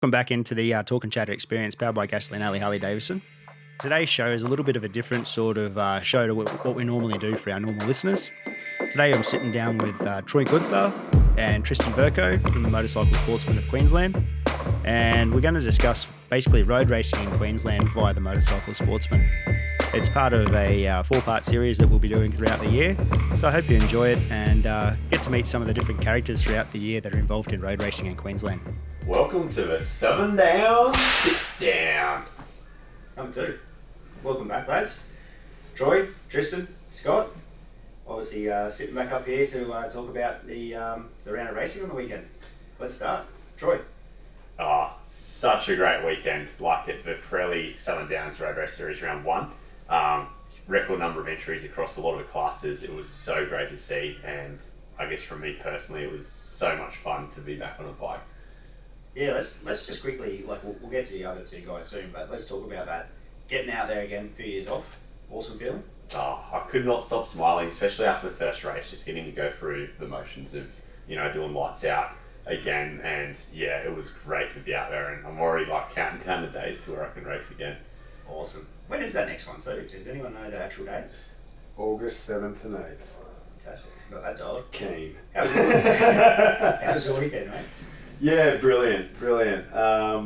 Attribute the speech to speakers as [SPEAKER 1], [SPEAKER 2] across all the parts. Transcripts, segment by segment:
[SPEAKER 1] Welcome back into the Talk and Chatter experience powered by Gasoline Alley Harley Davidson. Today's show is a little bit of a different sort of show to what we normally do for our normal listeners. Today I'm sitting down with Troy Gunther and Tristan Verco from the Motorcycle Sportsmen of Queensland, and we're going to discuss basically road racing in Queensland via the Motorcycle Sportsmen. It's part of a four-part series that we'll be doing throughout the year, so I hope you enjoy it and get to meet some of the different characters throughout the year that are involved in road racing in Queensland.
[SPEAKER 2] Welcome to the 7 Down Sit Down.
[SPEAKER 1] Number 2. Welcome back, lads. Troy, Tristan, Scott. Obviously sitting back up here to talk about the round of racing on the weekend. Let's start. Troy.
[SPEAKER 2] Oh, such a great weekend. Like at the Pirelli 7 Downs Road Race Series Round 1. Record number of entries across a lot of the classes. It was so great to see, and I guess for me personally, it was so much fun to be back on a bike.
[SPEAKER 1] Yeah, let's just quickly, we'll get to the other two guys soon, but let's talk about that. Getting out there again, a few years off. Awesome feeling.
[SPEAKER 2] Oh, I could not stop smiling, especially after the first race, just getting to go through the motions of, doing lights out again. And yeah, it was great to be out there, and I'm already counting down the days to where I can race again.
[SPEAKER 1] Awesome. When is that next one too? Does anyone know the actual date?
[SPEAKER 3] August 7th and 8th.
[SPEAKER 1] Fantastic. Got that dialed.
[SPEAKER 3] Keen.
[SPEAKER 1] How was your weekend, mate?
[SPEAKER 3] Yeah, brilliant. A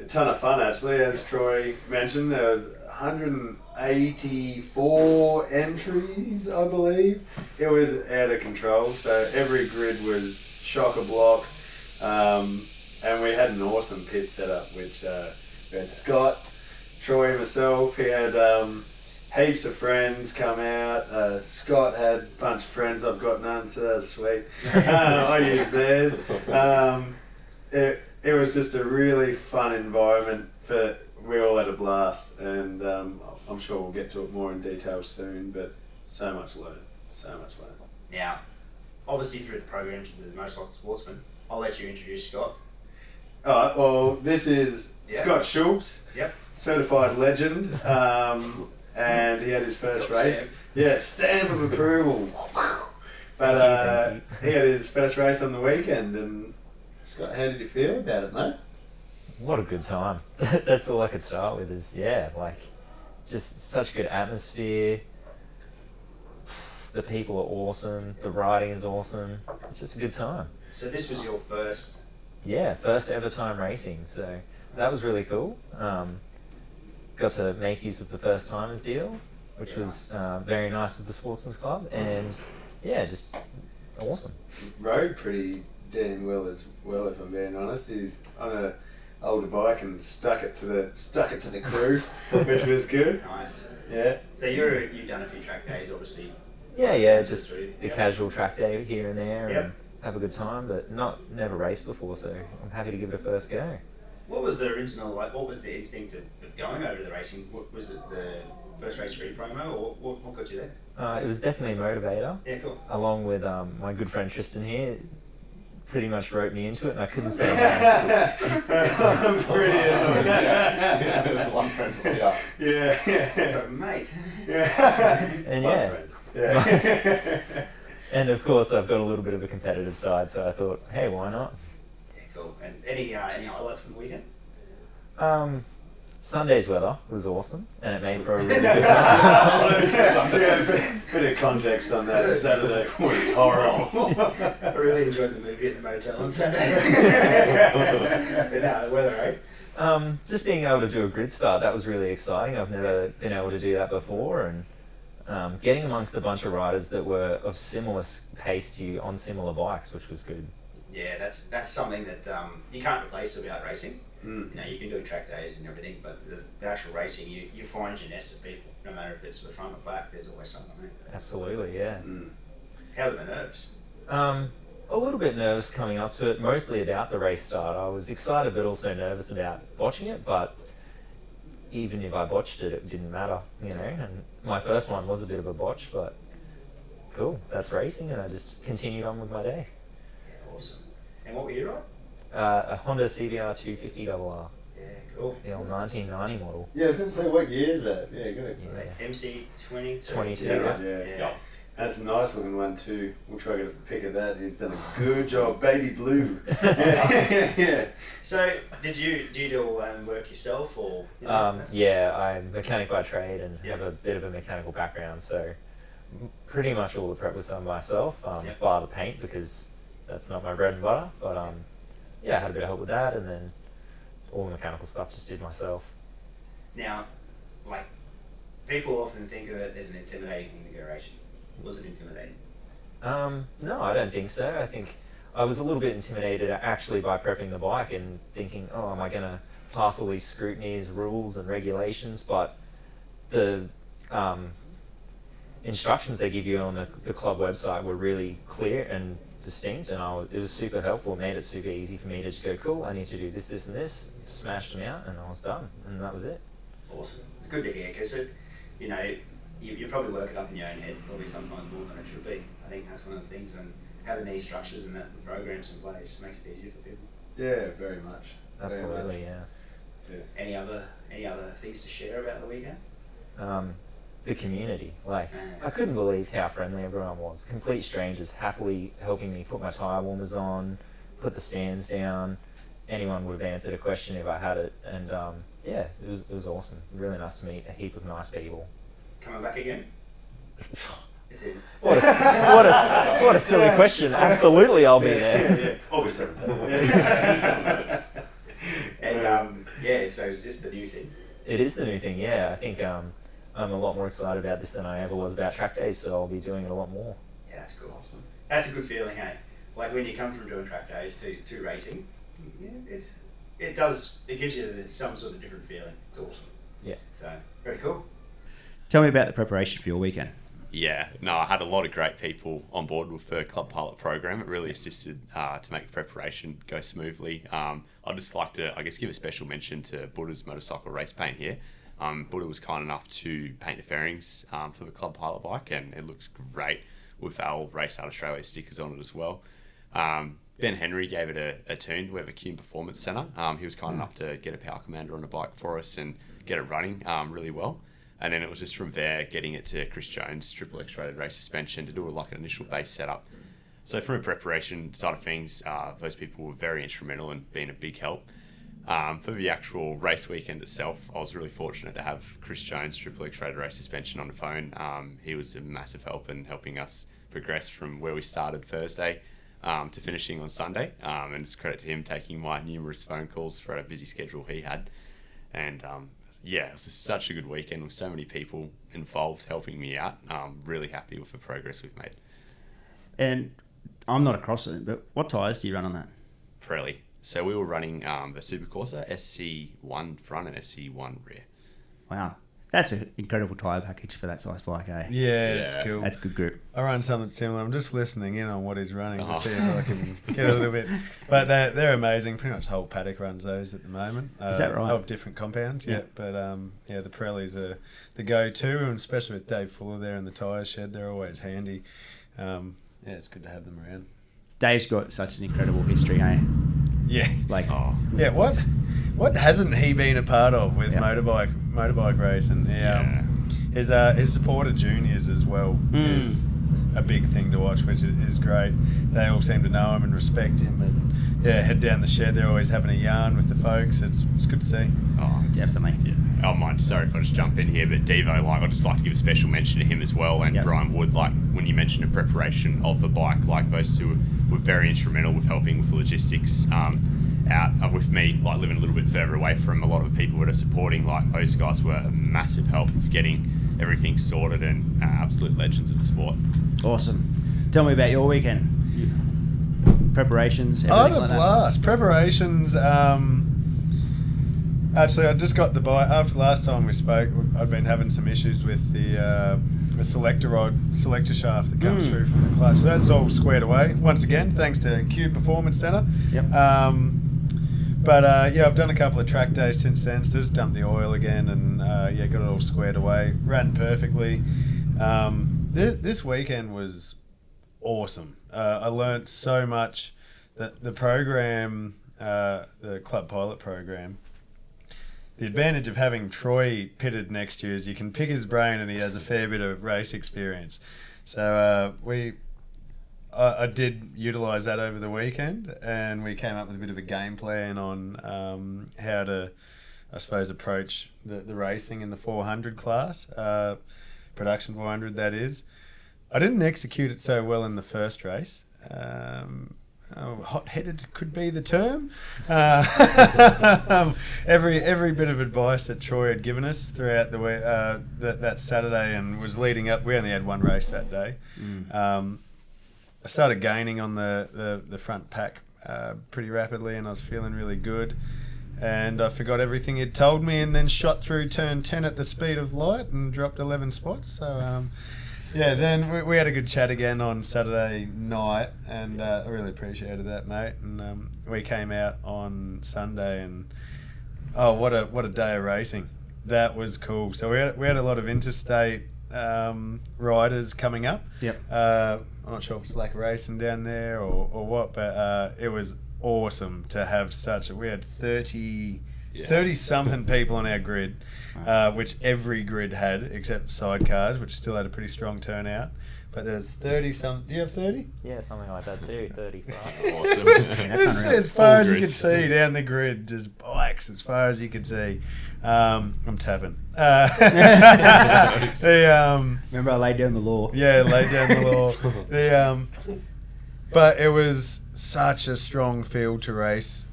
[SPEAKER 3] ton of fun actually, as Troy mentioned. There was 184 entries, I believe. It was out of control, so every grid was chock-a-block. And we had an awesome pit setup, which we had Scott, Troy, myself. He had heaps of friends come out. Scott had a bunch of friends. I've got none, so that's sweet. I used theirs. It was just a really fun environment. We all had a blast, and I'm sure we'll get to it more in detail soon, but so much learned.
[SPEAKER 1] Now, obviously through the programs with the Motorcycle Sportsman, I'll let you introduce Scott.
[SPEAKER 3] Alright, well, this is
[SPEAKER 1] Yep.
[SPEAKER 3] Scott Schultz,
[SPEAKER 1] Yep.
[SPEAKER 3] certified legend, and he had his first race.
[SPEAKER 1] Stamp.
[SPEAKER 3] Yeah, stamp of approval. But he had his first race on the weekend, and Scott, how did you feel about it, mate?
[SPEAKER 4] What a good time. That's all I could start with is, just such good atmosphere. The people are awesome. The riding is awesome. It's just a good time.
[SPEAKER 1] So this was your first.
[SPEAKER 4] Yeah, first ever time racing. So that was really cool. Got to make use of the first timers deal, which was very nice of the Sportsman's Club. And yeah, just awesome.
[SPEAKER 3] Rode pretty damn well as well, if I'm being honest. He's on a older bike and stuck it to the crew, which was good.
[SPEAKER 1] Nice.
[SPEAKER 3] Yeah.
[SPEAKER 1] So you've done a few track days, obviously.
[SPEAKER 4] Yeah, just
[SPEAKER 1] History.
[SPEAKER 4] the
[SPEAKER 1] Yep.
[SPEAKER 4] casual track day here and there,
[SPEAKER 1] Yep.
[SPEAKER 4] and have a good time, but never raced before, so I'm happy to give it a first go.
[SPEAKER 1] What was the original, what was the instinct of going over to the racing? What was it, the first race free promo, or what got you there?
[SPEAKER 4] It was definitely a motivator,
[SPEAKER 1] Yeah, cool.
[SPEAKER 4] along with my good friend Tristan here. Pretty much wrote me into it, and I couldn't say no.
[SPEAKER 3] I'm pretty
[SPEAKER 2] Yeah, it was a long friend for you.
[SPEAKER 3] Yeah.
[SPEAKER 1] Mate.
[SPEAKER 4] And
[SPEAKER 3] My
[SPEAKER 4] yeah.
[SPEAKER 3] friend. Yeah.
[SPEAKER 4] And of course, I've got a little bit of a competitive side, so I thought, hey, why not?
[SPEAKER 1] Yeah, cool. And any highlights from the weekend?
[SPEAKER 4] Sunday's weather was awesome, and it made for a really good time.
[SPEAKER 3] Yeah, bit of context on that. Saturday was horrible.
[SPEAKER 1] I really enjoyed the movie at the motel on Saturday. But the weather, eh?
[SPEAKER 4] Just being able to do a grid start, that was really exciting. I've never been able to do that before, and getting amongst a bunch of riders that were of similar pace to you on similar bikes, which was good.
[SPEAKER 1] Yeah, that's something that you can't replace about racing.
[SPEAKER 3] Mm.
[SPEAKER 1] You can do track days and everything, but the actual racing, you find your nest of people. No matter if it's the front or back, there's always someone there.
[SPEAKER 4] Absolutely, yeah.
[SPEAKER 3] Mm.
[SPEAKER 1] How are the nerves?
[SPEAKER 4] A little bit nervous coming up to it, mostly about the race start. I was excited but also nervous about botching it, but even if I botched it, it didn't matter, and my first one was a bit of a botch, but cool, that's racing, and I just continued on with my day.
[SPEAKER 1] Yeah, awesome. And what were you riding?
[SPEAKER 4] A Honda CBR 250RR,
[SPEAKER 1] Yeah, cool.
[SPEAKER 4] the old 1990 model.
[SPEAKER 3] Yeah, I was going to say, what year is that? Yeah, good.
[SPEAKER 4] Yeah.
[SPEAKER 1] MC 22.
[SPEAKER 4] 22,
[SPEAKER 3] Yeah,
[SPEAKER 4] yeah.
[SPEAKER 3] yeah.
[SPEAKER 1] Yeah.
[SPEAKER 2] Yeah.
[SPEAKER 3] That's a nice looking one too. We'll try to get a pic of that. He's done a good job, baby blue. Yeah.
[SPEAKER 1] So, do you do all work yourself, or?
[SPEAKER 4] Yeah, I'm mechanic by trade and
[SPEAKER 1] Yep.
[SPEAKER 4] have a bit of a mechanical background, so pretty much all the prep was done myself,
[SPEAKER 1] Yep.
[SPEAKER 4] bar the paint because that's not my bread and butter. But yeah, I had a bit of help with that, and then all the mechanical stuff just did myself.
[SPEAKER 1] Now, like, people often think of it as an intimidating thing to go racing. Was it intimidating?
[SPEAKER 4] No, I don't think so. I think I was a little bit intimidated actually by prepping the bike and thinking, oh, am I going to pass all these scrutinies, rules and regulations? But the instructions they give you on the club website were really clear and distinct, and it was super helpful. It made it super easy for me to just go, cool, I need to do this, this and this, smashed them out, and I was done, and that was it.
[SPEAKER 1] Awesome. It's good to hear, because you probably work it up in your own head, probably sometimes more than it should be. I think that's one of the things, and having these structures and that programs in place makes it easier for people.
[SPEAKER 3] Yeah, very much.
[SPEAKER 4] Absolutely, yeah.
[SPEAKER 1] Any other things to share about the weekend?
[SPEAKER 4] The community, like, I couldn't believe how friendly everyone was. Complete strangers happily helping me put my tyre warmers on, put the stands down. Anyone would have answered a question if I had it, and yeah, it was awesome. Really nice to meet a heap of nice people.
[SPEAKER 1] Coming back again? It's in.
[SPEAKER 4] What a silly question. Absolutely, I'll be there.
[SPEAKER 3] August 7th.
[SPEAKER 1] And so is this the new thing?
[SPEAKER 4] It is the new thing, yeah. I think I'm a lot more excited about this than I ever was about track days, so I'll be doing it a lot more.
[SPEAKER 1] Yeah, that's cool. Awesome. That's a good feeling, hey? Like when you come from doing track days to racing, yeah, it gives you some sort of different feeling. It's awesome.
[SPEAKER 4] Yeah.
[SPEAKER 1] So, very cool.
[SPEAKER 5] Tell me about the preparation for your weekend.
[SPEAKER 2] Yeah, no, I had a lot of great people on board with the Club Pilot program. It really assisted to make preparation go smoothly. I'd just like to, I guess, give a special mention to Buddha's motorcycle race paint here. Buddha was kind enough to paint the fairings for the Club Pilot bike, and it looks great with our Race Out Australia stickers on it as well. Ben Henry gave it a tune. We have a Kuhn Performance Centre. He was kind enough to get a Power Commander on the bike for us and get it running really well. And then it was just from there getting it to Chris Jones, triple X-rated race suspension, to do like an initial base setup. So from a preparation side of things, those people were very instrumental and been a big help. For the actual race weekend itself, I was really fortunate to have Chris Jones, triple X-rated race suspension, on the phone. He was a massive help in helping us progress from where we started Thursday to finishing on Sunday. And it's credit to him taking my numerous phone calls for a busy schedule he had. And yeah, it was just such a good weekend with so many people involved helping me out. Really happy with the progress we've made.
[SPEAKER 5] And I'm not across it, but what tyres do you run on that?
[SPEAKER 2] Pirelli. So we were running the Super Corsa SC1 front and SC1 rear.
[SPEAKER 5] Wow. That's an incredible tyre package for that size bike, eh?
[SPEAKER 3] Yeah, it's
[SPEAKER 2] Yeah.
[SPEAKER 3] cool.
[SPEAKER 5] That's good grip.
[SPEAKER 3] I run something similar. I'm just listening in on what he's running to see if I can get a little bit. But they're amazing. Pretty much the whole paddock runs those at the moment.
[SPEAKER 5] Is that right?
[SPEAKER 3] Of different compounds, yeah. But yeah, the Pirellis are the go-to, and especially with Dave Fuller there in the tyre shed, they're always handy. Yeah, it's good to have them around.
[SPEAKER 5] Dave's got such an incredible history, eh?
[SPEAKER 3] Yeah.
[SPEAKER 5] Like,
[SPEAKER 3] Yeah, what hasn't he been a part of with motorbike racing? Yeah. His support of juniors as well is a big thing to watch, which is great. They all seem to know him and respect him, and yeah, head down the shed. They're always having a yarn with the folks. It's good to see.
[SPEAKER 2] Oh,
[SPEAKER 5] definitely.
[SPEAKER 2] yeah. Oh, mind, sorry if I just jump in here, but Devo, I'd just like to give a special mention to him as well, and Brian Wood, when you mentioned the preparation of the bike, those two were very instrumental with helping with the logistics out with me, living a little bit further away from a lot of the people that are supporting. Those guys were a massive help with getting everything sorted, and absolute legends of the sport.
[SPEAKER 5] Awesome. Tell me about your weekend. Preparations,
[SPEAKER 3] Oh,
[SPEAKER 5] everything
[SPEAKER 3] the
[SPEAKER 5] like that.
[SPEAKER 3] blast. Preparations. Actually, I just got the bike. After last time we spoke, I'd been having some issues with the selector shaft that comes through from the clutch. So that's all squared away. Once again, thanks to Q Performance Centre.
[SPEAKER 5] Yep.
[SPEAKER 3] But yeah, I've done a couple of track days since then. So just dumped the oil again and yeah, got it all squared away. Ran perfectly. This weekend was awesome. I learnt so much. The program, the Club Pilot program. The advantage of having Troy pitted next year is you can pick his brain and he has a fair bit of race experience. So I did utilise that over the weekend, and we came up with a bit of a game plan on how to, I suppose, approach the racing in the 400 class, production 400 that is. I didn't execute it so well in the first race. Hot-headed could be the term. Every bit of advice that Troy had given us throughout the that Saturday and was leading up. We only had one race that day. I started gaining on the front pack pretty rapidly, and I was feeling really good. And I forgot everything he'd told me, and then shot through turn 10 at the speed of light and dropped 11 spots. So. Yeah, then we had a good chat again on Saturday night, and I really appreciated that, mate. And we came out on Sunday, and what a day of racing! That was cool. So we had a lot of interstate riders coming up.
[SPEAKER 1] Yep.
[SPEAKER 3] I'm not sure if it's lack of racing down there or what, but it was awesome to have we had 30 something people on our grid, which every grid had except sidecars, which still had a pretty strong turnout. But there's 30 some. Do you have 30?
[SPEAKER 4] Yeah, something like that too. 35.
[SPEAKER 2] Awesome.
[SPEAKER 1] That's unreal.
[SPEAKER 3] As far
[SPEAKER 2] Full
[SPEAKER 3] as you
[SPEAKER 2] grid.
[SPEAKER 3] could see down the grid, just bikes as far as you could see. I'm tapping.
[SPEAKER 1] Remember I laid down the law.
[SPEAKER 3] Yeah, laid down the law. But it was such a strong field to race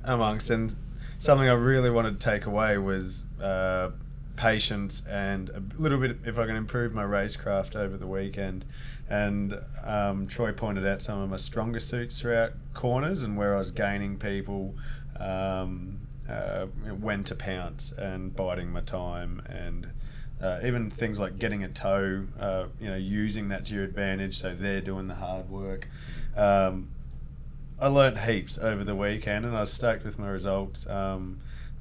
[SPEAKER 3] amongst, and something I really wanted to take away was patience and a little bit, if I can improve my racecraft over the weekend. And Troy pointed out some of my stronger suits throughout corners and where I was gaining people, when to pounce and biding my time, and even things like getting a toe, using that to your advantage so they're doing the hard work. I learnt heaps over the weekend, and I was stoked with my results.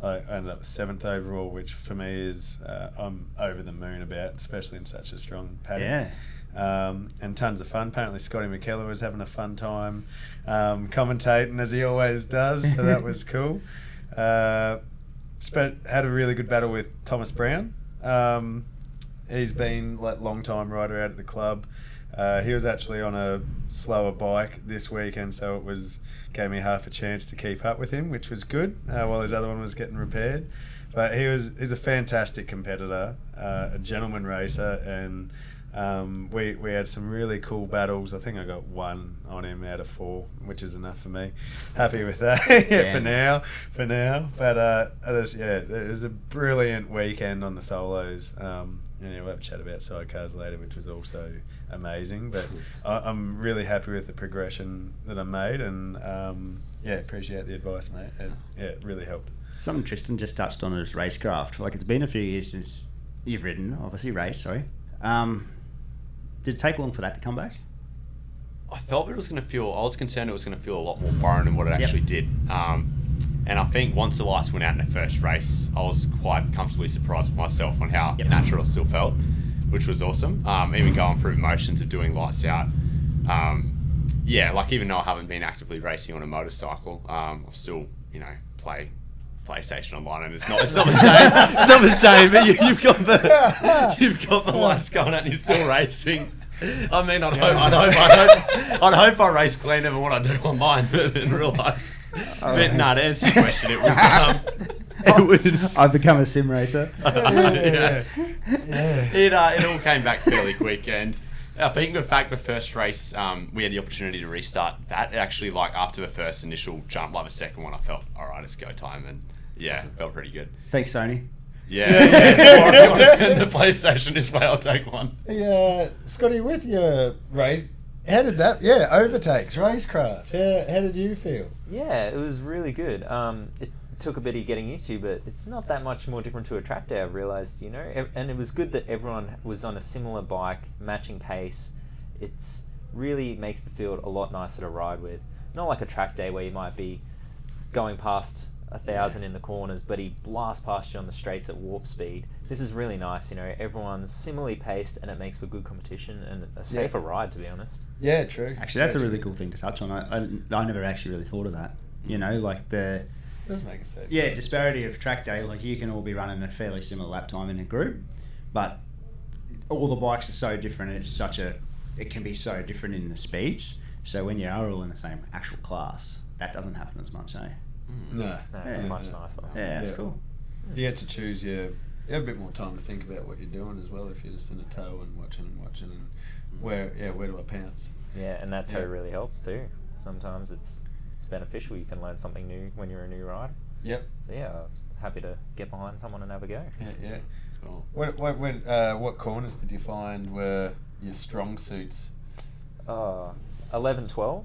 [SPEAKER 3] I ended up 7th overall, which for me is I'm over the moon about, especially in such a strong paddock.
[SPEAKER 1] Yeah.
[SPEAKER 3] And tons of fun. Apparently Scotty McKellar was having a fun time commentating, as he always does, so that was cool. Had a really good battle with Thomas Brown. He's been long time rider out at the club. He was actually on a slower bike this weekend, so it gave me half a chance to keep up with him, which was good, while his other one was getting repaired. But he's a fantastic competitor, a gentleman racer, and we had some really cool battles. I think I got 1 on him out of 4, which is enough for me. Happy with that. for now. But it was a brilliant weekend on the solos. We'll have a chat about sidecars later, which was also amazing. But I'm really happy with the progression that I made, and appreciate the advice, mate. It really helped.
[SPEAKER 1] Something Tristan just touched on is racecraft. Like, it's been a few years since you've ridden, obviously raced, sorry. Did it take long for that to come back?
[SPEAKER 2] I felt I was concerned it was going to feel a lot more foreign than what it actually did. And I think once the lights went out in the first race, I was quite comfortably surprised with myself on how natural it still felt, which was awesome. Even going through motions of doing lights out. Even though I haven't been actively racing on a motorcycle, I've still, play PlayStation Online, and it's not the same. It's not the same, but you've got the lights going out and you're still racing. I mean, I'd hope I race cleaner than what I do online in real life. But no, to answer your question, it was.
[SPEAKER 1] I've become a sim racer.
[SPEAKER 2] It all came back fairly quick, and I think the first race, we had the opportunity to restart that. Actually, after the first initial jump, the second one, I felt, all right, it's go time, and it felt pretty good.
[SPEAKER 1] Thanks, Sony.
[SPEAKER 2] Yeah. If you want to send the PlayStation this way, I'll take one.
[SPEAKER 3] Yeah, Scotty, with your race, how did that? Yeah, overtakes, racecraft. How did you feel?
[SPEAKER 4] Yeah, it was really good. It took a bit of getting used to, but it's not that much more different to a track day, I've realised, and it was good that everyone was on a similar bike, matching pace. It's really makes the field a lot nicer to ride with. Not like a track day where you might be going past 1,000 in the corners, but he blasts past you on the straights at warp speed. This is really nice, everyone's similarly paced, and it makes for good competition and a safer ride, to be honest.
[SPEAKER 3] Yeah, true.
[SPEAKER 1] Actually, that's a really cool thing to touch on. I never actually really thought of that. The
[SPEAKER 3] does make it safe.
[SPEAKER 1] Yeah, disparity of track day. Like, you can all be running a fairly similar lap time in a group, but all the bikes are so different. It's such a it can be so different in the speeds. So when you are all in the same actual class, that doesn't happen as much, eh?
[SPEAKER 3] No.
[SPEAKER 4] No, it's
[SPEAKER 1] Yeah.
[SPEAKER 4] much nicer.
[SPEAKER 1] Yeah, that's
[SPEAKER 3] Yeah.
[SPEAKER 1] cool.
[SPEAKER 3] You get to choose you have a bit more time to think about what you're doing as well if you're just in a tow and watching and where do I pounce?
[SPEAKER 4] Yeah, and that tow
[SPEAKER 3] Yeah.
[SPEAKER 4] really helps too. Sometimes it's beneficial. You can learn something new when you're a new rider.
[SPEAKER 3] Yep.
[SPEAKER 4] So yeah, I was happy to get behind someone and have a go.
[SPEAKER 3] Yeah.
[SPEAKER 2] Cool.
[SPEAKER 3] What corners did you find were your strong suits?
[SPEAKER 4] 11, 12.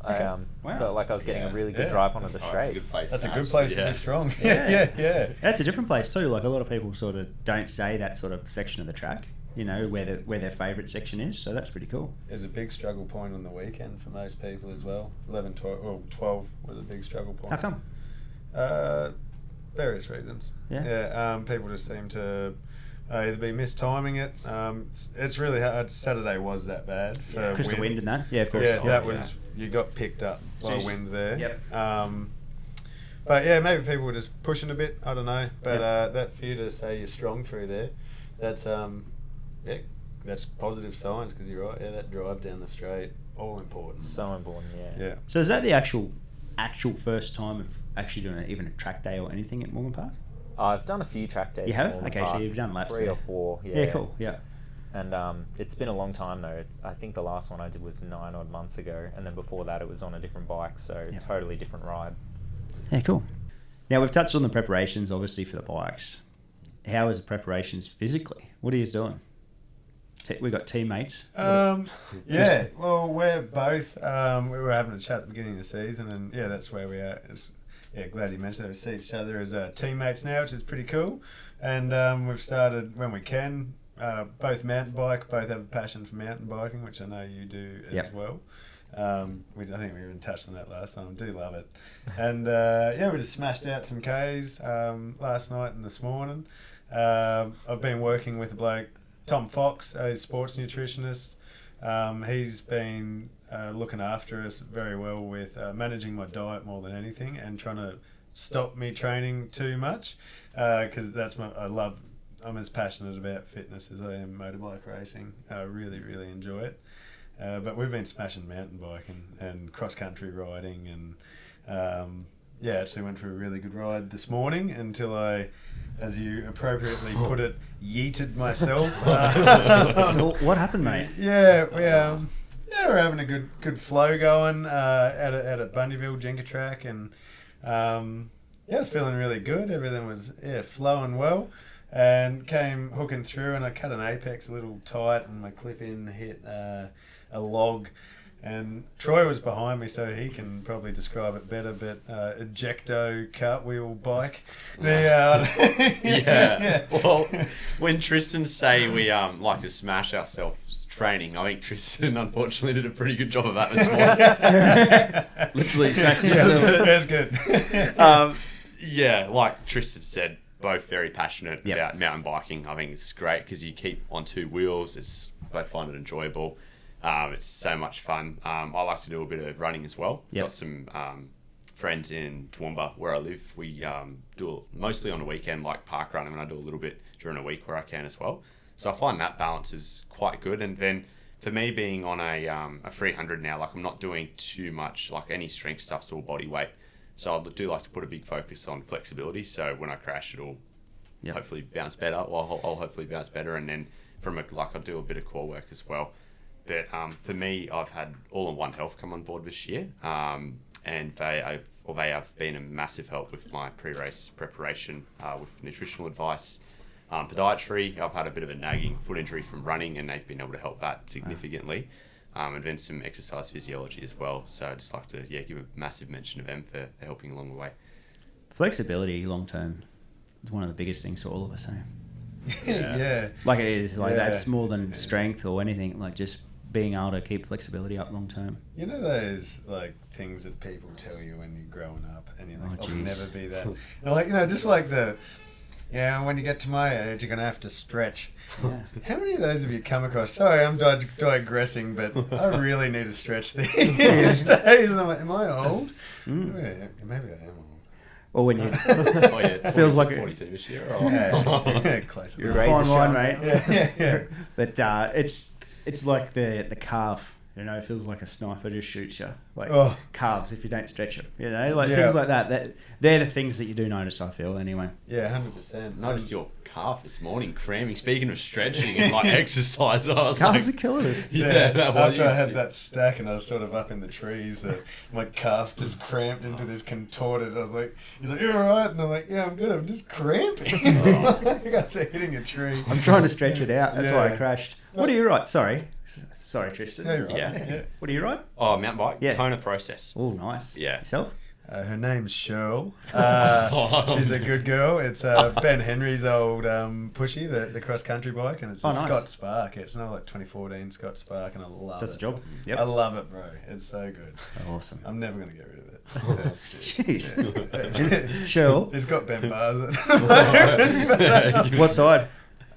[SPEAKER 3] Okay.
[SPEAKER 4] I
[SPEAKER 1] Wow.
[SPEAKER 4] felt like I was getting
[SPEAKER 2] Yeah.
[SPEAKER 4] a really good
[SPEAKER 3] Yeah.
[SPEAKER 4] drive onto the
[SPEAKER 2] Oh, that's a
[SPEAKER 4] straight.
[SPEAKER 2] good place.
[SPEAKER 3] That's a
[SPEAKER 2] to
[SPEAKER 3] good
[SPEAKER 2] actually-
[SPEAKER 3] place to
[SPEAKER 2] yeah.
[SPEAKER 3] be strong.
[SPEAKER 1] Yeah.
[SPEAKER 3] yeah.
[SPEAKER 1] That's a different place too. Like a lot of people sort of don't say that sort of section of the track, where their favourite section is. So that's pretty cool.
[SPEAKER 3] There's a big struggle point on the weekend for most people as well. 11, 12, well, 12 was a big struggle point.
[SPEAKER 1] How come?
[SPEAKER 3] Various reasons.
[SPEAKER 1] Yeah.
[SPEAKER 3] People just seem to either be mistiming it. It's really hard. Saturday was that bad for
[SPEAKER 1] Because the wind and that. Yeah, of course.
[SPEAKER 3] Yeah, that
[SPEAKER 2] yeah.
[SPEAKER 3] was you got picked up by
[SPEAKER 1] So-
[SPEAKER 3] wind there.
[SPEAKER 1] Yep.
[SPEAKER 3] But yeah, maybe people were just pushing a bit. I don't know. But
[SPEAKER 1] Yep.
[SPEAKER 3] that for you to say you're strong through there, that's that's positive signs because you're right. Yeah, that drive down the straight, all important.
[SPEAKER 4] So important, yeah.
[SPEAKER 3] Yeah.
[SPEAKER 1] So is that the actual first time of actually doing even a track day or anything at Morgan Park?
[SPEAKER 4] I've done a few track days.
[SPEAKER 1] You have?
[SPEAKER 4] in Morgan
[SPEAKER 1] Okay, so
[SPEAKER 4] Park,
[SPEAKER 1] you've done laps
[SPEAKER 4] 3
[SPEAKER 1] there.
[SPEAKER 4] or 4.
[SPEAKER 1] Yeah, cool. Yeah.
[SPEAKER 4] And it's been a long time though. I think the last one I did was 9 odd months ago, and then before that it was on a different bike, so
[SPEAKER 1] Yep.
[SPEAKER 4] totally different ride.
[SPEAKER 1] Yeah, cool. Now we've touched on the preparations, obviously, for the bikes. How is the preparations physically? What are you doing? We've got teammates.
[SPEAKER 3] Yeah, well, we're both. We were having a chat at the beginning of the season, and yeah, that's where we are. Glad you mentioned that. We see each other as teammates now, which is pretty cool. And we've started when we can. Both mountain bike, both have a passion for mountain biking, which I know you do as
[SPEAKER 1] Yep.
[SPEAKER 3] well. I think we even touched on that last time. Do love it. And we just smashed out some Ks last night and this morning. I've been working with a bloke, Tom Fox, a sports nutritionist. He's been looking after us very well with managing my diet more than anything and trying to stop me training too much because I'm as passionate about fitness as I am motorbike racing. I really, really enjoy it. But we've been smashing mountain biking and cross-country riding and actually went for a really good ride this morning until I, as you appropriately put it, yeeted myself.
[SPEAKER 1] So what happened, mate?
[SPEAKER 3] We're having a good flow going at Bundyville Jinka track and I was feeling really good. Everything was flowing well. And came hooking through, and I cut an apex a little tight, and my clip-in hit a log. And Troy was behind me, so he can probably describe it better. But ejecto cartwheel bike.
[SPEAKER 2] Yeah. Well, when Tristan say we like to smash ourselves training, I think Tristan unfortunately did a pretty good job of that this morning.
[SPEAKER 1] Literally smashed
[SPEAKER 3] Yeah,
[SPEAKER 1] himself.
[SPEAKER 3] that's good.
[SPEAKER 2] Like Tristan said, both very passionate
[SPEAKER 1] Yep.
[SPEAKER 2] about mountain biking. I think it's great because you keep on 2 wheels. Both find it enjoyable. It's so much fun. I like to do a bit of running as well.
[SPEAKER 1] Yep.
[SPEAKER 2] Got some friends in Toowoomba where I live. We do it mostly on the weekend, like park running, and I do a little bit during the week where I can as well. So I find that balance is quite good. And then for me being on a 300 now, like I'm not doing too much, like any strength stuff's all body weight. So I do like to put a big focus on flexibility. So when I crash, it'll
[SPEAKER 1] Yep.
[SPEAKER 2] hopefully bounce better. Well, I'll hopefully bounce better. And then I do a bit of core work as well. But for me, I've had All in One Health come on board this year. And they have been a massive help with my pre-race preparation, with nutritional advice, podiatry. I've had a bit of a nagging foot injury from running, and they've been able to help that significantly. And then some exercise physiology as well. So I'd just like to give a massive mention of them for helping along the way.
[SPEAKER 1] Flexibility long term is one of the biggest things for all of us. Eh?
[SPEAKER 3] Yeah.
[SPEAKER 1] Like it is. Like
[SPEAKER 3] Yeah.
[SPEAKER 1] that's more than strength or anything. Like just being able to keep flexibility up long term.
[SPEAKER 3] You know those like things that people tell you when you're growing up, and you're like,
[SPEAKER 1] Oh,
[SPEAKER 3] "I'll
[SPEAKER 1] jeez.
[SPEAKER 3] never be that." And like just like when you get to my age, you're gonna have to stretch.
[SPEAKER 1] Yeah.
[SPEAKER 3] How many of those have you come across? Sorry, I'm digressing, but I really need to stretch these days. And I'm like, am I old? Maybe I am old.
[SPEAKER 1] Or when you
[SPEAKER 2] Oh yeah,
[SPEAKER 1] Feels like it.
[SPEAKER 2] 42 this year. Or...
[SPEAKER 3] Yeah, close.
[SPEAKER 1] you're a
[SPEAKER 4] Razor
[SPEAKER 1] fine wine,
[SPEAKER 4] sharp.
[SPEAKER 1] mate.
[SPEAKER 3] Yeah.
[SPEAKER 1] But it's
[SPEAKER 5] It's like the calf. You know, it feels like a sniper just shoots you. Like
[SPEAKER 3] Oh.
[SPEAKER 5] calves if you don't stretch it. You know, like
[SPEAKER 3] Yeah.
[SPEAKER 5] things like that. They're the things that you do notice, I feel, anyway.
[SPEAKER 3] Yeah, 100%.
[SPEAKER 6] Noticed your calf this morning cramping. Speaking of stretching and like exercise, I was
[SPEAKER 5] Calves
[SPEAKER 6] like,
[SPEAKER 5] are killers.
[SPEAKER 6] yeah, that was
[SPEAKER 3] after I had that stack and I was sort of up in the trees, my calf just cramped into this contorted. I was like, he's like, "You're all right?" And I'm like, "Yeah, I'm good. I'm just cramping." Like after hitting a tree.
[SPEAKER 5] I'm trying to stretch it out. That's why I
[SPEAKER 3] Yeah.
[SPEAKER 5] crashed. What are you right? Sorry, Tristan.
[SPEAKER 3] Yeah, you're right.
[SPEAKER 6] Yeah.
[SPEAKER 5] What are you right?
[SPEAKER 6] Oh, mountain bike,
[SPEAKER 5] Yeah.
[SPEAKER 6] Kona Process.
[SPEAKER 5] Oh, nice.
[SPEAKER 6] Yeah.
[SPEAKER 5] Yourself?
[SPEAKER 3] Her name's Cheryl. She's a good girl. It's Ben Henry's old pushy, the cross country bike, and it's a
[SPEAKER 5] Oh, nice.
[SPEAKER 3] Scott Spark. It's another like 2014 Scott Spark, and I love
[SPEAKER 5] Does
[SPEAKER 3] it.
[SPEAKER 5] the job.
[SPEAKER 3] I
[SPEAKER 5] Yep.
[SPEAKER 3] love it, bro. It's so good.
[SPEAKER 5] Awesome.
[SPEAKER 3] I'm never gonna get rid of it. That's sick.
[SPEAKER 5] Jeez. Cheryl.
[SPEAKER 3] It's got bent bars at the moment.
[SPEAKER 5] What side?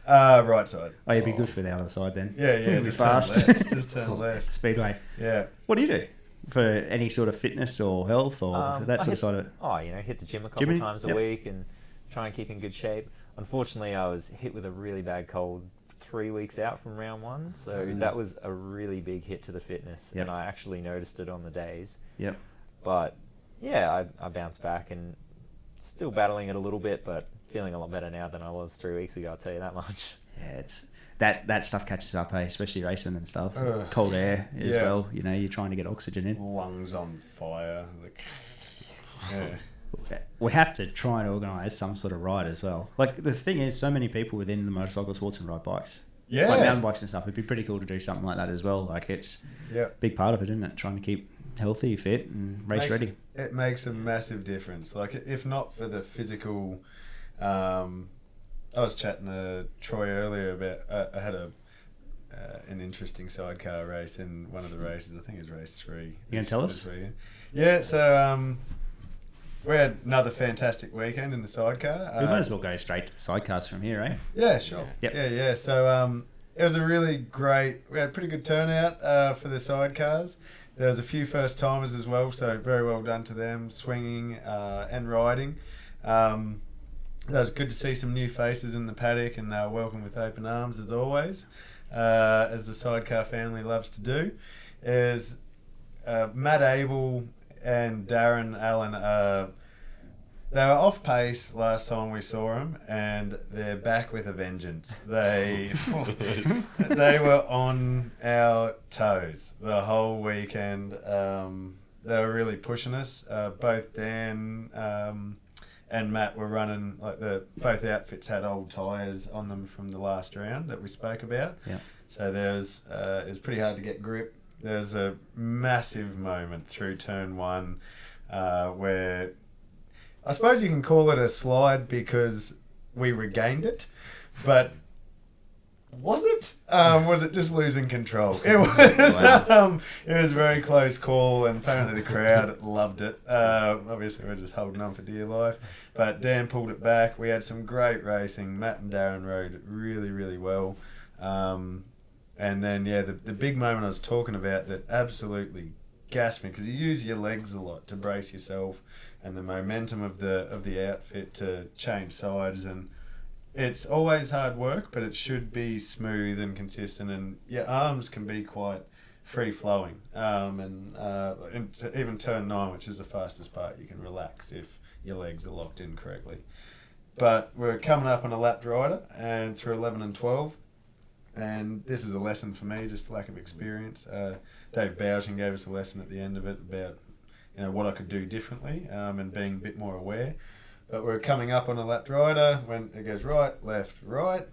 [SPEAKER 3] Right side.
[SPEAKER 5] Oh, you'd be good for the other side then.
[SPEAKER 3] Yeah,
[SPEAKER 5] You'd be
[SPEAKER 3] just
[SPEAKER 5] fast.
[SPEAKER 3] Turn left. Just turn left.
[SPEAKER 5] Speedway.
[SPEAKER 3] Yeah.
[SPEAKER 5] What do you do for any sort of fitness or health or that sort of side of it?
[SPEAKER 4] Oh, hit the gym a couple
[SPEAKER 5] Gymming?
[SPEAKER 4] times a
[SPEAKER 5] Yep.
[SPEAKER 4] week and try and keep in good shape. Unfortunately, I was hit with a really bad cold 3 weeks out from round one, so that was a really big hit to the fitness,
[SPEAKER 5] Yep.
[SPEAKER 4] and I actually noticed it on the days.
[SPEAKER 5] Yep.
[SPEAKER 4] But yeah, I bounced back and still battling it a little bit, but feeling a lot better now than I was 3 weeks ago, I'll tell you that much.
[SPEAKER 5] Yeah, it's that stuff catches up, especially racing and stuff.
[SPEAKER 3] Ugh.
[SPEAKER 5] Cold air as
[SPEAKER 3] Yeah.
[SPEAKER 5] well. You know, you're trying to get oxygen in.
[SPEAKER 3] Lungs on fire. Like, yeah.
[SPEAKER 5] We have to try and organise some sort of ride as well. Like the thing is, so many people within the motorcycle sports and ride bikes.
[SPEAKER 3] Yeah.
[SPEAKER 5] Like mountain bikes and stuff. It'd be pretty cool to do something like that as well. Like it's
[SPEAKER 3] Yeah.
[SPEAKER 5] a big part of it, isn't it? Trying to keep healthy, fit, and race ready.
[SPEAKER 3] It makes a massive difference. Like, if not for the physical, I was chatting to Troy earlier about I had an interesting sidecar race in one of the races. I think it was race 3.
[SPEAKER 5] You gonna tell us?
[SPEAKER 3] weekend. Yeah. So we had another fantastic weekend in the sidecar.
[SPEAKER 5] We might as well go straight to the sidecars from here, eh?
[SPEAKER 3] Yeah, sure.
[SPEAKER 5] Yep.
[SPEAKER 3] Yeah. So it was a really great. We had a pretty good turnout for the sidecars. There was a few first timers as well, so very well done to them, swinging and riding. It was good to see some new faces in the paddock, and they were welcome with open arms as always, as the sidecar family loves to do. Is Matt Abel and Darren Allen. They were off pace last time we saw them, and they're back with a vengeance. They were on our toes the whole weekend. They were really pushing us. Both Dan and Matt were running both outfits had old tyres on them from the last round that we spoke about.
[SPEAKER 5] Yeah.
[SPEAKER 3] So it was pretty hard to get grip. There's a massive moment through turn 1 where I suppose you can call it a slide because we regained it, but was it? Was it just losing control? It was. It was a very close call, and apparently the crowd loved it. Obviously, we're just holding on for dear life, but Dan pulled it back. We had some great racing. Matt and Darren rode it really, really well. And then, the big moment I was talking about that absolutely gassed me, because you use your legs a lot to brace yourself, and the momentum of the outfit to change sides, and it's always hard work, but it should be smooth and consistent, and your arms can be quite free flowing. And even turn 9, which is the fastest part, you can relax if your legs are locked in correctly. But we're coming up on a lapped rider and through 11 and 12. And this is a lesson for me, just lack of experience. Dave Bouchen gave us a lesson at the end of it about what I could do differently, and being a bit more aware. But we're coming up on a lapped rider when it goes right, left, right.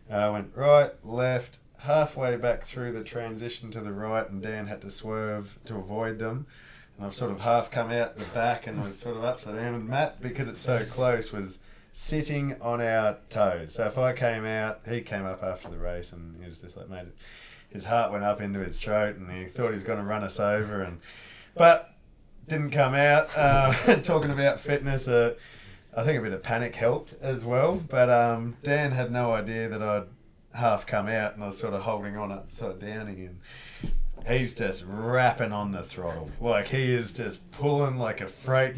[SPEAKER 3] Went right, left, halfway back through the transition to the right, and Dan had to swerve to avoid them. And I've sort of half come out the back and was sort of upside down. And Matt, because it's so close, was sitting on our toes. So if I came out, he came up after the race, and he was just like, mate, his heart went up into his throat, and he thought he was going to run us over, but didn't come out. Talking about fitness, I think a bit of panic helped as well, but Dan had no idea that I'd half come out, and I was sort of holding on upside down again. he's just rapping on the throttle. Like, he is just pulling like a freight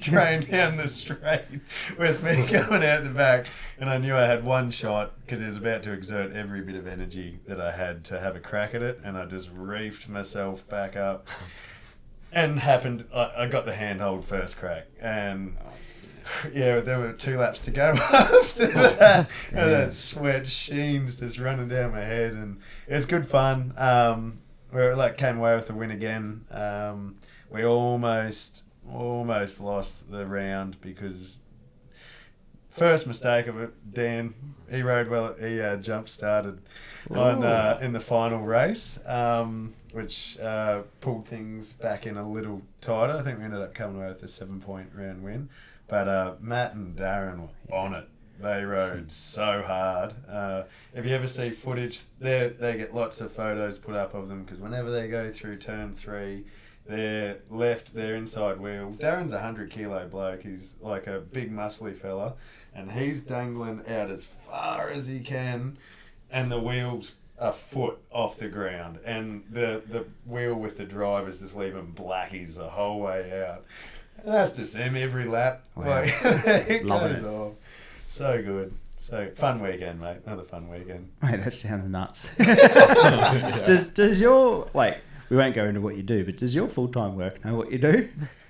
[SPEAKER 3] train down the straight with me coming out the back. And I knew I had one shot because he was about to exert every bit of energy that I had to have a crack at it. And I just reefed myself back up. And I got the handhold first crack. And yeah, there were 2 laps to go after that. And that sweat sheens just running down my head. And it was good fun. We came away with the win again. We almost lost the round because first mistake of it, Dan, he rode well. He jump started in the final race, which pulled things back in a little tighter. I think we ended up coming away with a 7-point round win. But Matt and Darren were on it. They rode so hard. If you ever see footage, they get lots of photos put up of them because whenever they go through turn 3, their inside wheel. Darren's a 100-kilo bloke. He's like a big muscly fella, and he's dangling out as far as he can, and the wheel's a foot off the ground, and the wheel with the drivers just leaving blackies the whole way out. And that's just him every lap.
[SPEAKER 5] Wow.
[SPEAKER 3] Like, it
[SPEAKER 5] Loving
[SPEAKER 3] goes
[SPEAKER 5] it.
[SPEAKER 3] off. So good. So fun weekend, mate. Another fun weekend.
[SPEAKER 5] Mate, that sounds nuts. Does your, like, we won't go into what you do, but does your full-time work know what you do?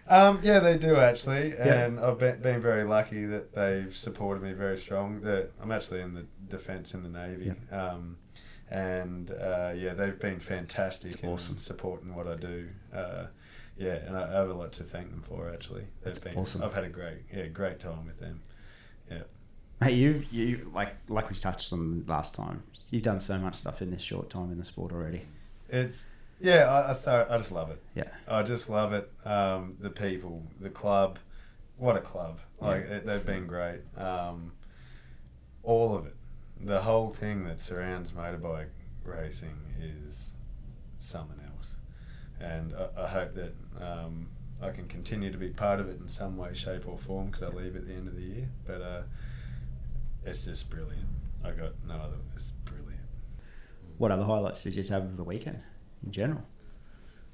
[SPEAKER 3] Yeah, they do actually,
[SPEAKER 5] Yeah.
[SPEAKER 3] and I've been very lucky that they've supported me very strong. I'm actually in the defence in the Navy, they've been fantastic
[SPEAKER 5] That's
[SPEAKER 3] in
[SPEAKER 5] awesome.
[SPEAKER 3] supporting what I do. And I have a lot to thank them for actually.
[SPEAKER 5] That's awesome.
[SPEAKER 3] I've had a great time with them. Yeah.
[SPEAKER 5] Hey, you like we touched on last time. You've done so much stuff in this short time in the sport already.
[SPEAKER 3] I just love it.
[SPEAKER 5] Yeah.
[SPEAKER 3] I just love it. The people, the club, what a club! They've been great. All of it, the whole thing that surrounds motorbike racing is something else, and I hope that I can continue to be part of it in some way, shape, or form because I leave at the end of the year. But it's just brilliant. I got no other. It's brilliant.
[SPEAKER 5] What other highlights did you just have of the weekend in general?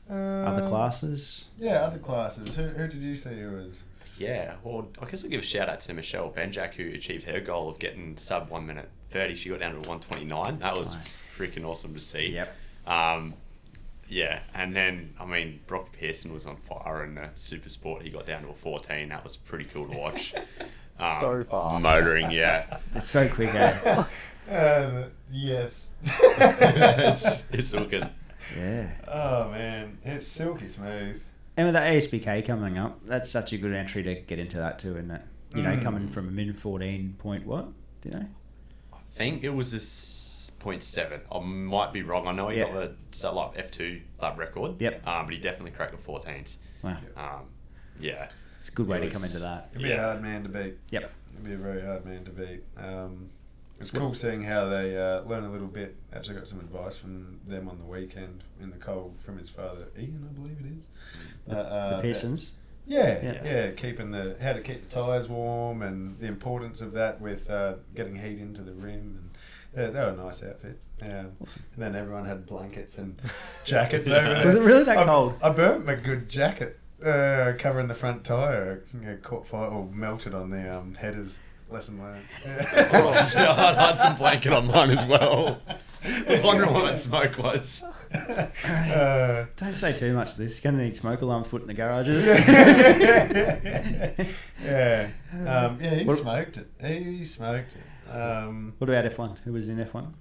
[SPEAKER 5] Other classes?
[SPEAKER 3] Yeah, other classes. Who did you see who was?
[SPEAKER 6] Yeah, well, I guess I'll give a shout out to Michelle Benjack, who achieved her goal of getting sub 1 minute 30. She got down to 1:29. That was
[SPEAKER 5] Nice.
[SPEAKER 6] freaking awesome to see.
[SPEAKER 5] Yep.
[SPEAKER 6] And then, Brock Pearson was on fire in the Super Sport. He got down to a 14. That was pretty cool to watch.
[SPEAKER 4] So fast.
[SPEAKER 6] Motoring, yeah.
[SPEAKER 5] It's so quick, eh?
[SPEAKER 3] Yes.
[SPEAKER 6] it's looking.
[SPEAKER 5] Yeah.
[SPEAKER 3] Oh man, it's silky smooth.
[SPEAKER 5] And with the ASBK coming up, that's such a good entry to get into that too, isn't it? You know, coming from a min 14 point what? Do you know?
[SPEAKER 6] I think it was a 0.7. I might be wrong. I know he got the F2 lap record.
[SPEAKER 5] Yep.
[SPEAKER 6] But he definitely cracked the 14s.
[SPEAKER 5] Wow.
[SPEAKER 6] Yeah.
[SPEAKER 5] It's a good way
[SPEAKER 6] It
[SPEAKER 5] to
[SPEAKER 6] was-
[SPEAKER 5] come into that.
[SPEAKER 3] It'd be a hard man to beat.
[SPEAKER 5] Yep.
[SPEAKER 3] It'd be a very hard man to beat. It's cool seeing how they learn a little bit. Actually, got some advice from them on the weekend in the cold from his father, Ian, I believe it is.
[SPEAKER 5] The Pearsons.
[SPEAKER 3] Yeah, keeping how to keep the tyres warm and the importance of that with getting heat into the rim, and they were a nice outfit. Yeah,
[SPEAKER 5] Awesome.
[SPEAKER 3] and then everyone had blankets and jackets over there.
[SPEAKER 5] Was it really that cold?
[SPEAKER 3] I burnt my good jacket covering the front tyre. Caught fire or melted on the headers. Lesson learned.
[SPEAKER 6] I had some blanket on mine as well. I was wondering what that smoke was.
[SPEAKER 5] Don't say too much of this. You're going to need smoke alarms put in the garages.
[SPEAKER 3] He smoked it. He smoked it.
[SPEAKER 5] What about F1? Who was in F1?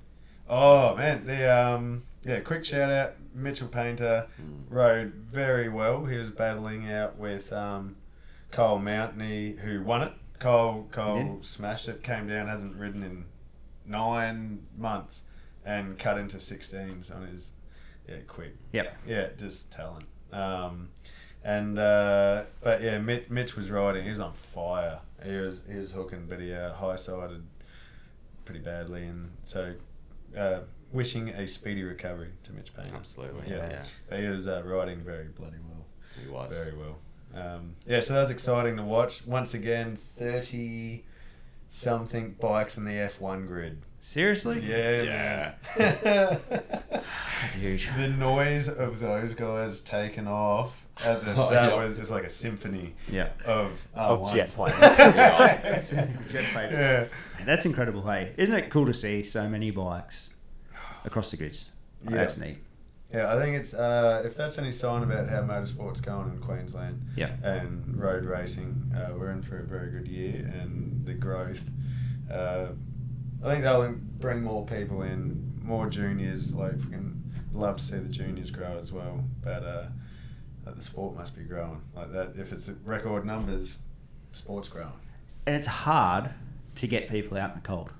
[SPEAKER 3] Oh man, quick shout out, Mitchell Painter rode very well. He was battling out with Cole Mountney, who won it. Cole smashed it, came down, hasn't ridden in 9 months, and cut into 16s on his quick.
[SPEAKER 5] Yep.
[SPEAKER 3] Yeah, just talent. Mitch was riding. He was on fire. He was hooking, but he high-sided pretty badly, and so wishing a speedy recovery to Mitch Payne.
[SPEAKER 6] Absolutely.
[SPEAKER 3] Yeah. But he was riding very bloody well.
[SPEAKER 6] He was.
[SPEAKER 3] Very well. So that was exciting to watch. Once again, 30-something bikes in the F1 grid.
[SPEAKER 5] Seriously?
[SPEAKER 3] Yeah, man.
[SPEAKER 5] That's huge.
[SPEAKER 3] The noise of those guys taking off at the,
[SPEAKER 4] Oh,
[SPEAKER 3] that
[SPEAKER 4] yeah.
[SPEAKER 3] was like a symphony
[SPEAKER 5] Yeah.
[SPEAKER 3] of
[SPEAKER 4] Of jet planes.
[SPEAKER 5] Jet planes.
[SPEAKER 3] Yeah.
[SPEAKER 5] That's incredible, hey. Isn't it cool to see so many bikes across the grids?
[SPEAKER 3] Yeah.
[SPEAKER 5] That's neat.
[SPEAKER 3] Yeah, I think it's if that's any sign about how motorsport's going in Queensland
[SPEAKER 5] Yeah.
[SPEAKER 3] and road racing, we're in for a very good year, and the growth. I think they'll bring more people in, more juniors. Like, we can love to see the juniors grow as well, but the sport must be growing like that. If it's record numbers, sport's growing.
[SPEAKER 5] And it's hard to get people out in the cold.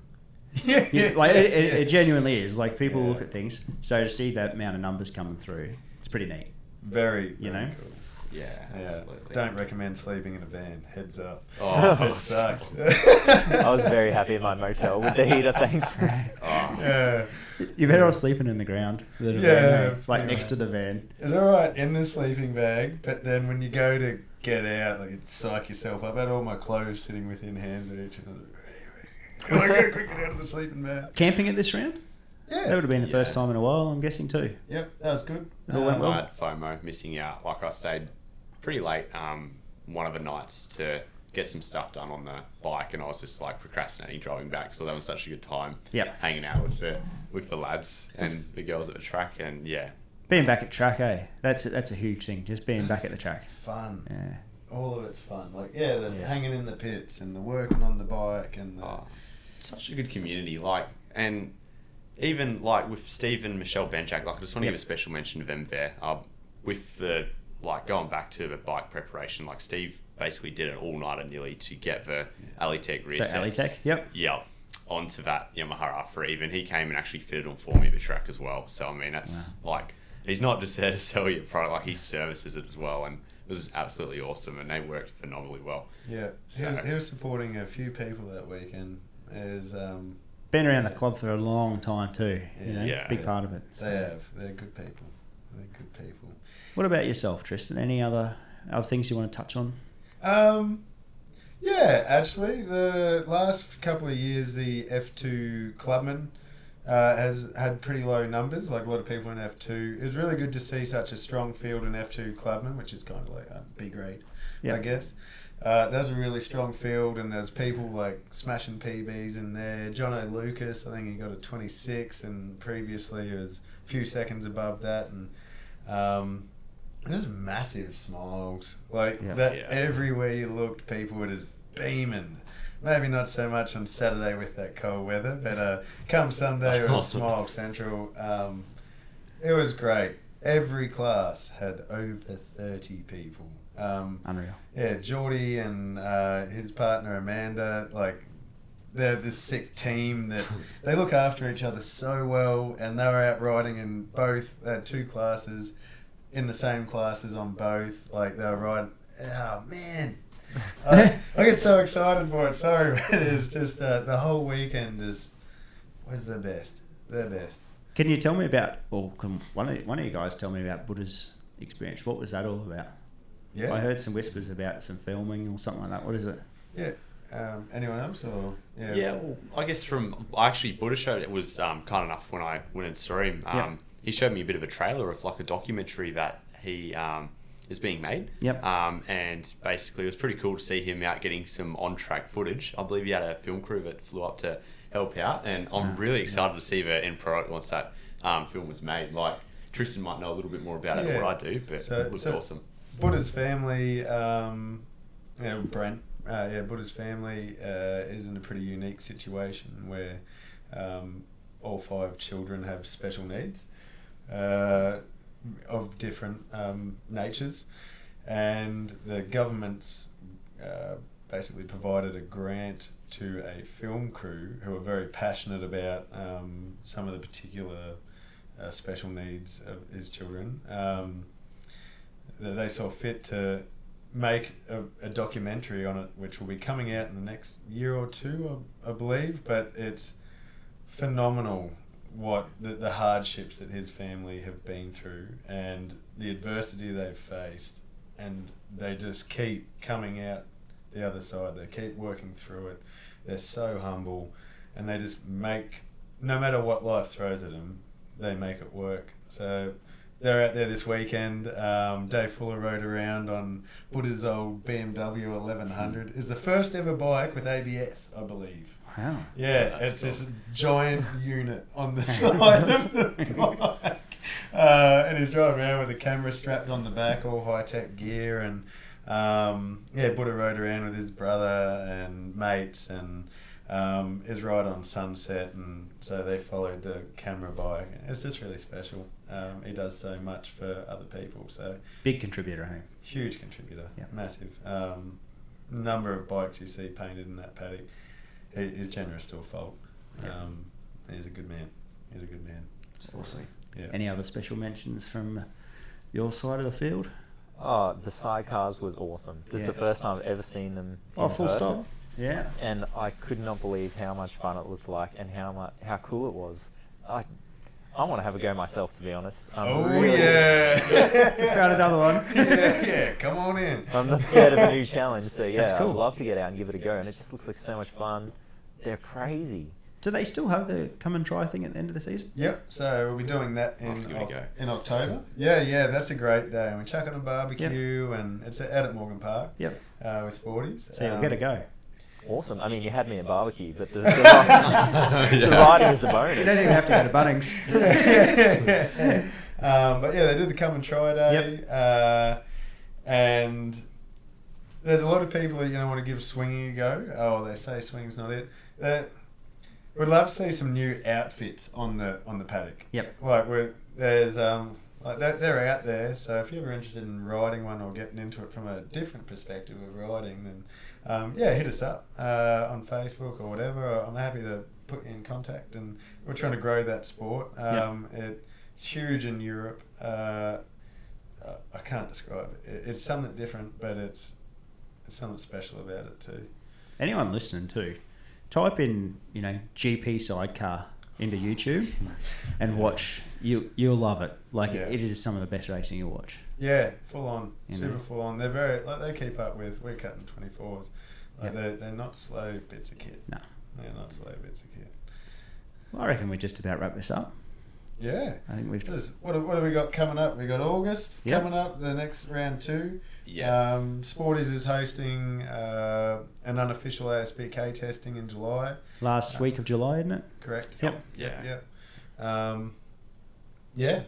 [SPEAKER 3] Yeah,
[SPEAKER 5] Like it genuinely is. Like people
[SPEAKER 3] Yeah.
[SPEAKER 5] look at things. So to see that amount of numbers coming through, it's pretty neat.
[SPEAKER 3] very,
[SPEAKER 5] You
[SPEAKER 3] very
[SPEAKER 5] know?
[SPEAKER 3] cool.
[SPEAKER 6] Yeah,
[SPEAKER 3] Yeah,
[SPEAKER 6] absolutely.
[SPEAKER 3] don't recommend sleeping in a van. Heads up.
[SPEAKER 6] Oh,
[SPEAKER 3] It sucks.
[SPEAKER 4] I was very happy in my motel with the heater, thanks.
[SPEAKER 6] oh.
[SPEAKER 3] Yeah.
[SPEAKER 5] You're better off sleeping in the ground than a
[SPEAKER 3] Yeah,
[SPEAKER 5] van, like
[SPEAKER 3] pretty
[SPEAKER 5] next
[SPEAKER 3] much.
[SPEAKER 5] to the van.
[SPEAKER 3] It's alright in the sleeping bag, but then when you go to get out, like, you psych yourself up. I had all my clothes sitting within handreach, and I was like, I gotta quick get out of the sleeping bag.
[SPEAKER 5] Camping at this round?
[SPEAKER 3] Yeah.
[SPEAKER 5] That would have been the first
[SPEAKER 6] Yeah.
[SPEAKER 5] time in a while, I'm guessing too.
[SPEAKER 3] Yep, that was good.
[SPEAKER 5] It all went well.
[SPEAKER 6] I had FOMO, missing out. Like, I stayed pretty late one of the nights to get some stuff done on the bike, and I was just like procrastinating driving back. So that was such a good time.
[SPEAKER 5] Yep.
[SPEAKER 6] Hanging out with the lads and the girls at the track, and yeah.
[SPEAKER 5] Being back at track, that's a huge thing. Just being back at the track.
[SPEAKER 3] Fun.
[SPEAKER 5] Yeah.
[SPEAKER 3] All of it's fun. Like, yeah, the
[SPEAKER 4] Yeah.
[SPEAKER 3] hanging in the pits and the working on the bike and the...
[SPEAKER 6] Oh, such a good community, like, and even like with Steve and Michelle Benchak, like, I just want to give a special mention to them there. With the, like, going back to the bike preparation, like, Steve basically did an all-nighter nearly to get the Alitech rear
[SPEAKER 5] So
[SPEAKER 6] sets.
[SPEAKER 5] Alitech, yep.
[SPEAKER 6] Yeah, onto that Yamaha R3. Even he came and actually fitted them for me at the track as well. So I mean, that's like, he's not just there to sell your product, like, he services it as well, and it was absolutely awesome, and they worked phenomenally well.
[SPEAKER 3] Yeah,
[SPEAKER 6] So-
[SPEAKER 3] he was supporting a few people that weekend. Is
[SPEAKER 5] Been around the club for a long time too. You know,
[SPEAKER 6] Yeah.
[SPEAKER 5] big part of it.
[SPEAKER 3] they have. They're good people. They're good people.
[SPEAKER 5] What about yourself, Tristan? Any other things you want to touch on?
[SPEAKER 3] Yeah, actually, the last couple of years, the F2 Clubman has had pretty low numbers, like a lot of people in F2. It was really good to see such a strong field in F2 Clubman, which is kind of like a B grade,
[SPEAKER 5] Yeah.
[SPEAKER 3] I guess. That was a really strong field, and there's people like smashing PBs in there. Jono Lucas, I think he got a 26, and previously it was a few seconds above that, and just massive smiles. Like,
[SPEAKER 5] Yeah.
[SPEAKER 3] that
[SPEAKER 6] Yeah.
[SPEAKER 3] everywhere you looked, people were just beaming. Maybe not so much on Saturday with that cold weather, but come Sunday it was Smile Central. It was great. Every class had over 30 people.
[SPEAKER 5] Unreal.
[SPEAKER 3] Yeah, Geordie and his partner Amanda, like, they're this sick team that they look after each other so well, and they were out riding in both. They had two classes, in the same classes on both. Like, they were riding. Oh man, I get so excited for it. Sorry, but it's just the whole weekend was the best. The best.
[SPEAKER 5] Can you tell me about, or can one of you guys tell me about Buddha's experience? What was that all about?
[SPEAKER 3] Yeah.
[SPEAKER 5] I heard some whispers about some filming or something like that. What is it?
[SPEAKER 3] Yeah. Anyone else or
[SPEAKER 6] Yeah, well, I guess Buddha showed it was kind enough when I went and saw him.
[SPEAKER 5] Yeah.
[SPEAKER 6] He showed me a bit of a trailer of like a documentary that he is being made.
[SPEAKER 5] Yep.
[SPEAKER 6] And basically, it was pretty cool to see him out getting some on-track footage. I believe he had a film crew that flew up to help out, and I'm really excited to see the end product once that film was made. Like, Tristan might know a little bit more about it than what I do, but it looks awesome.
[SPEAKER 3] Buddha's family, Brent, Buddha's family is in a pretty unique situation where all 5 children have special needs of different natures, and the government's basically provided a grant to a film crew who are very passionate about some of the particular special needs of his children. They saw fit to make a documentary on it, which will be coming out in the next year or two, I believe. But it's phenomenal what the hardships that his family have been through and the adversity they've faced, and they just keep coming out the other side. They keep working through it. They're so humble, and they just make, no matter what life throws at them, they make it work. So they're out there this weekend. Dave Fuller rode around on Buddha's old BMW 1100. It's the first ever bike with ABS, I believe.
[SPEAKER 5] Wow.
[SPEAKER 3] Yeah,
[SPEAKER 2] That's
[SPEAKER 3] it's this giant unit on the side of the bike. And he's driving around with a camera strapped on the back, all high-tech gear. And Buddha rode around with his brother and mates, and is right on Sunset, and so they followed the camera bike. It's just really special. He does so much for other people, so
[SPEAKER 5] Big contributor, hey?
[SPEAKER 3] huge contributor,
[SPEAKER 5] Yeah.
[SPEAKER 3] massive. Number of bikes you see painted in that paddock. He's generous to a fault. He's a good man. He's a good man.
[SPEAKER 5] Awesome.
[SPEAKER 3] Yeah.
[SPEAKER 5] Any other special mentions from your side of the field?
[SPEAKER 4] Oh, the sidecars was awesome. This
[SPEAKER 5] Yeah.
[SPEAKER 4] is the first time I've ever seen them.
[SPEAKER 5] Oh,
[SPEAKER 4] in
[SPEAKER 5] full
[SPEAKER 4] person.
[SPEAKER 5] stop. Yeah.
[SPEAKER 4] And I could not believe how much fun it looked like and how cool it was. I want to have a go myself, to be honest.
[SPEAKER 3] Yeah.
[SPEAKER 5] Found another one.
[SPEAKER 3] yeah. Come on in.
[SPEAKER 4] I'm not scared of a new challenge, so yeah,
[SPEAKER 5] That's cool.
[SPEAKER 4] I'd love to get out and give it a go. And it just looks like so much fun. They're crazy.
[SPEAKER 5] Do they still have the come and try thing at the end of the season?
[SPEAKER 3] Yep. So we'll be doing that
[SPEAKER 6] I'll have to give it a go.
[SPEAKER 3] in October. Yeah. That's a great day. And we chuck on a barbecue, and it's out at Morgan Park.
[SPEAKER 5] Yep.
[SPEAKER 3] With Sporties.
[SPEAKER 5] So you'll get a go.
[SPEAKER 4] Awesome. I mean, you had me at barbecue, but the riding is a bonus.
[SPEAKER 5] You don't even have to go to Bunnings.
[SPEAKER 3] But yeah, they do the come and try day. And there's a lot of people that want to give swinging a go. Oh, they say swing's not it. We'd love to see some new outfits on the paddock.
[SPEAKER 5] Yep.
[SPEAKER 3] Like there's like they're out there. So if you're ever interested in riding one or getting into it from a different perspective of riding, then hit us up on Facebook or whatever. I'm happy to put you in contact, and we're trying to grow that sport. It's huge in Europe. I can't describe it. It's something different, but it's something special about it too.
[SPEAKER 5] Anyone listening too, type in GP sidecar into YouTube and watch. You'll love it. It is some of the best racing you'll watch.
[SPEAKER 3] Yeah, full on,
[SPEAKER 5] You
[SPEAKER 3] super
[SPEAKER 5] know.
[SPEAKER 3] full on. They're very they keep up with. We're cutting 24s. They're not slow bits of kit.
[SPEAKER 5] No.
[SPEAKER 3] They're not slow bits of kit.
[SPEAKER 5] Well, I reckon we just about wrap this up.
[SPEAKER 3] Yeah.
[SPEAKER 5] I think we've.
[SPEAKER 3] What have we got coming up? We got August
[SPEAKER 5] Yep.
[SPEAKER 3] coming up. The next round 2.
[SPEAKER 6] Yes.
[SPEAKER 3] Sporties is hosting an unofficial ASBK testing in July.
[SPEAKER 5] Last week of July, isn't it?
[SPEAKER 3] Correct.
[SPEAKER 5] Yep.
[SPEAKER 6] Yeah.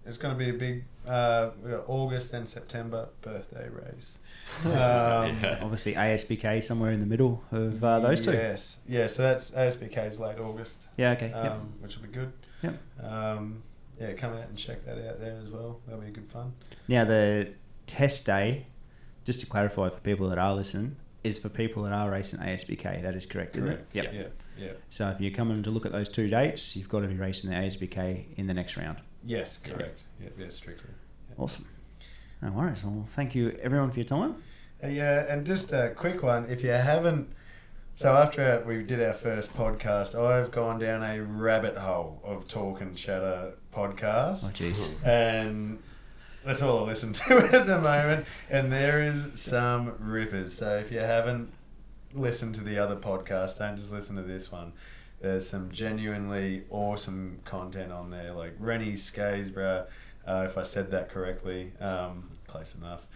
[SPEAKER 3] It's going to be a big. We got August, then September birthday race.
[SPEAKER 5] Obviously, ASBK somewhere in the middle of those two.
[SPEAKER 3] Yes. Yeah. So that's ASBK's late August.
[SPEAKER 5] Yeah. Okay.
[SPEAKER 3] Which will be good.
[SPEAKER 5] Yep.
[SPEAKER 3] Come out and check that out there as well. That'll be good fun.
[SPEAKER 5] Now the test day, just to clarify for people that are listening, is for people that are racing ASBK. That is correct. Isn't it? Yep.
[SPEAKER 3] Yeah.
[SPEAKER 5] So if you're coming to look at those 2 dates, you've got to be racing the ASBK in the next round.
[SPEAKER 3] Yes. Correct. Yeah. Strictly. Yep.
[SPEAKER 5] Awesome. No worries. Well, thank you everyone for your time.
[SPEAKER 3] Yeah, and just a quick one. If you haven't, so after we did our first podcast, I've gone down a rabbit hole of talk and chatter podcasts.
[SPEAKER 5] Oh, jeez.
[SPEAKER 3] And that's all I listen to at the moment. And there is some rippers. So if you haven't listened to the other podcast, don't just listen to this one. There's some genuinely awesome content on there, like Rennie Skaisborough, if I said that correctly, close enough.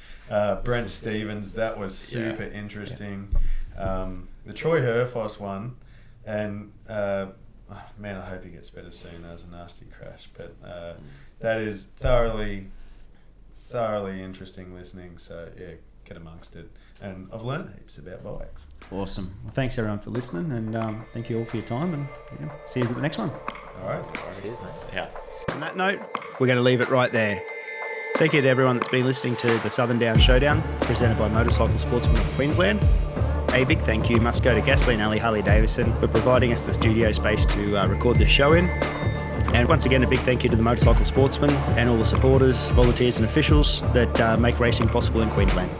[SPEAKER 3] Brent Stevens, that was super interesting. The Troy Herfoss one, and man, I hope he gets better soon. That was a nasty crash, but that is thoroughly interesting listening. So yeah, get amongst it. And I've learned heaps about bikes.
[SPEAKER 5] Awesome. Well, thanks everyone for listening, and thank you all for your time, and see you at the next one.
[SPEAKER 3] All right.
[SPEAKER 4] Cheers, mate.
[SPEAKER 6] Yeah.
[SPEAKER 1] On that note, we're going to leave it right there. Thank you to everyone that's been listening to the Southern Downs Showdown, presented by Motorcycle Sportsman of Queensland. A big thank you must go to Gasoline Alley Harley Davidson for providing us the studio space to record this show in. And once again, a big thank you to the Motorcycle Sportsman and all the supporters, volunteers and officials that make racing possible in Queensland.